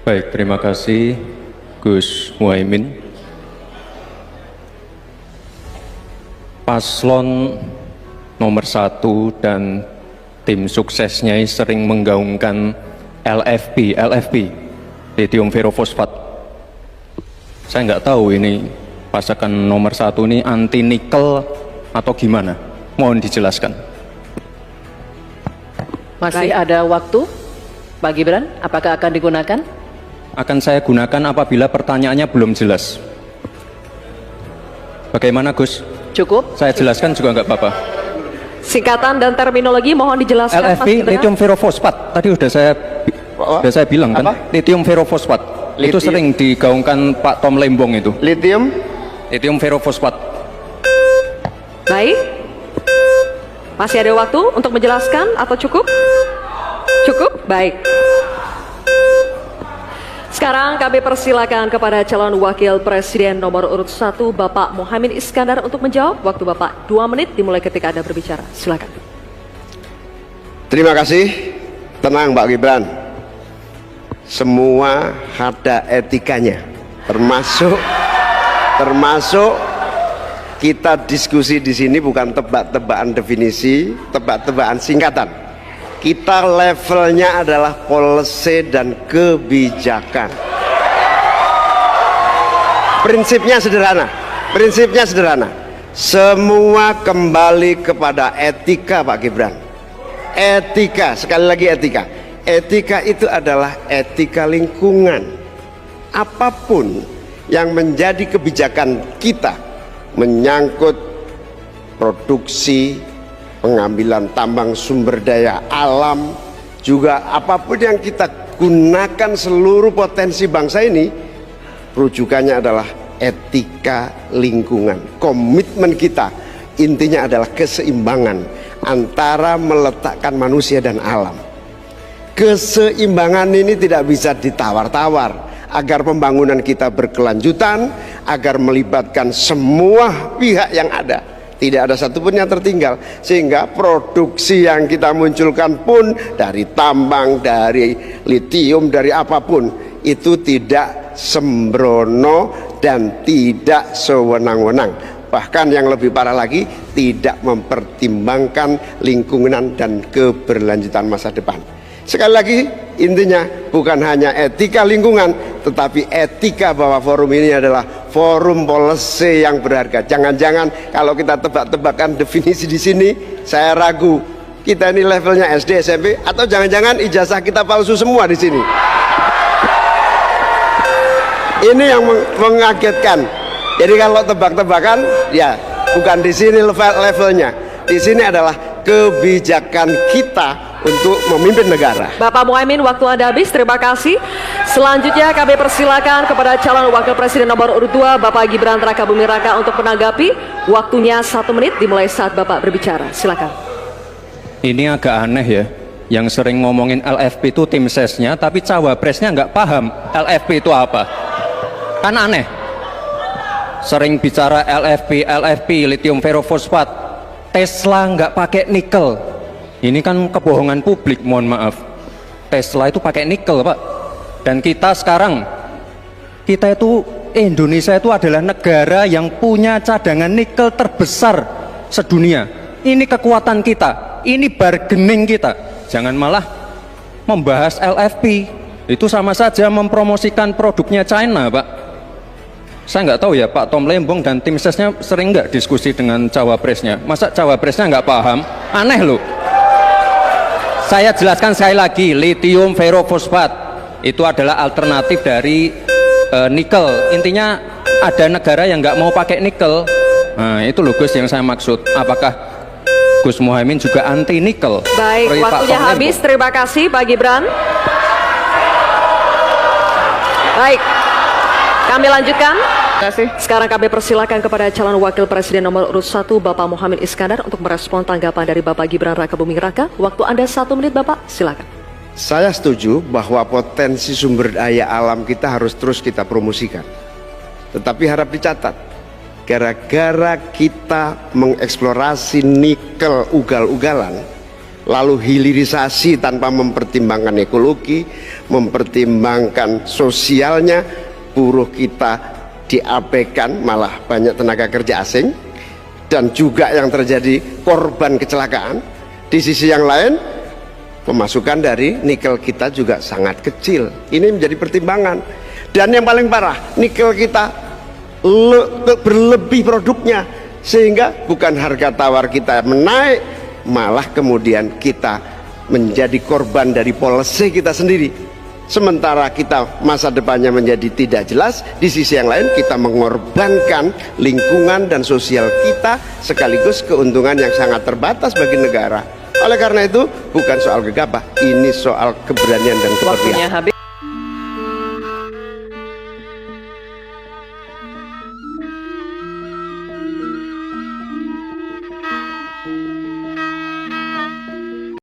Baik, terima kasih Gus Muhaimin. Paslon nomor 1 dan tim suksesnya sering menggaungkan LFP, lithium ferrofosfat. Saya nggak tahu ini pasangan nomor 1 ini anti nikel atau gimana? Mohon dijelaskan. Masih ada waktu, Pak Gibran, apakah akan digunakan? Akan saya gunakan apabila pertanyaannya belum jelas. Bagaimana Gus? Cukup? Saya jelaskan juga nggak apa-apa. Singkatan dan terminologi mohon dijelaskan. LFP, lithium ferrofosfat. Tadi sudah saya bilang kan, lithium ferrofosfat. Itu sering digaungkan Pak Tom Lembong itu. Lithium Ferrofosfat. Baik. Masih ada waktu untuk menjelaskan atau cukup? Cukup? Baik. Sekarang kami persilakan kepada calon wakil presiden nomor urut 1 Bapak Muhaimin Iskandar untuk menjawab. Waktu Bapak 2 menit dimulai ketika Anda berbicara. Silakan. Terima kasih. Tenang Pak Gibran. Semua ada etikanya. Termasuk kita diskusi di sini bukan tebak-tebakan definisi, tebak-tebakan singkatan. Kita levelnya adalah policy dan kebijakan. Prinsipnya sederhana. Semua kembali kepada etika Pak Gibran. Etika, sekali lagi etika. Etika itu adalah etika lingkungan. Apapun yang menjadi kebijakan kita menyangkut produksi, pengambilan tambang sumber daya alam, juga apapun yang kita gunakan seluruh potensi bangsa ini, rujukannya adalah etika lingkungan. Komitmen kita intinya adalah keseimbangan antara meletakkan manusia dan alam. Keseimbangan ini tidak bisa ditawar-tawar agar pembangunan kita berkelanjutan, agar melibatkan semua pihak yang ada. Tidak ada satupun yang tertinggal, sehingga produksi yang kita munculkan pun dari tambang, dari litium, dari apapun itu tidak sembrono dan tidak sewenang-wenang. Bahkan yang lebih parah lagi, tidak mempertimbangkan lingkungan dan keberlanjutan masa depan. Sekali lagi, intinya bukan hanya etika lingkungan, tetapi etika bahwa forum ini adalah forum policy yang berharga. Jangan-jangan kalau kita tebak-tebakan definisi di sini, saya ragu kita ini levelnya SD, SMP, atau jangan-jangan ijazah kita palsu semua di sini. Ini yang mengagetkan. Jadi kalau tebak-tebakan, ya bukan di sini levelnya. Di sini adalah kebijakan kita untuk memimpin negara. Bapak Muhaimin, waktu Anda habis. Terima kasih. Selanjutnya kami persilakan kepada calon wakil presiden nomor urut 2 Bapak Gibran Rakabuming Raka untuk menanggapi. Waktunya 1 menit dimulai saat Bapak berbicara. Silakan. Ini agak aneh ya, yang sering ngomongin LFP itu tim sesnya, tapi cawapresnya nggak paham LFP itu apa. Kan aneh. Sering bicara LFP, lithium ferrofosfat. Tesla nggak pakai nikel. Ini kan kebohongan publik, mohon maaf. Tesla itu pakai nikel, Pak. Dan kita sekarang, Indonesia itu adalah negara yang punya cadangan nikel terbesar sedunia. Ini kekuatan kita, ini bargaining kita. Jangan malah membahas LFP. Itu sama saja mempromosikan produknya China, Pak. Saya nggak tahu ya, Pak Tom Lembong dan tim sesnya sering nggak diskusi dengan cawapresnya. Masa cawapresnya nggak paham? Aneh loh. Saya jelaskan sekali lagi, lithium ferrofosfat itu adalah alternatif dari nikel. Intinya ada negara yang nggak mau pakai nikel. Nah itu loh Gus yang saya maksud. Apakah Gus Muhaimin juga anti nikel? Baik, waktunya habis. Terima kasih Pak Gibran. Baik, kami lanjutkan. Sekarang kami persilakan kepada calon wakil presiden nomor urut 1 Bapak Muhaimin Iskandar untuk merespon tanggapan dari Bapak Gibran Rakabuming Raka. Waktu Anda 1 menit Bapak, silakan. Saya setuju bahwa potensi sumber daya alam kita harus terus kita promosikan. Tetapi harap dicatat, gara-gara kita mengeksplorasi nikel ugal-ugalan, lalu hilirisasi tanpa mempertimbangkan ekologi, mempertimbangkan sosialnya, buruh kita diabaikan, malah banyak tenaga kerja asing, dan juga yang terjadi korban kecelakaan. Di sisi yang lain, pemasukan dari nikel kita juga sangat kecil. Ini menjadi pertimbangan. Dan yang paling parah, nikel kita berlebih produknya, sehingga bukan harga tawar kita menaik, malah kemudian kita menjadi korban dari policy kita sendiri. Sementara kita masa depannya menjadi tidak jelas, di sisi yang lain kita mengorbankan lingkungan dan sosial kita, sekaligus keuntungan yang sangat terbatas bagi negara. Oleh karena itu bukan soal gegabah, ini soal keberanian dan keberpihakan. Waktunya habis.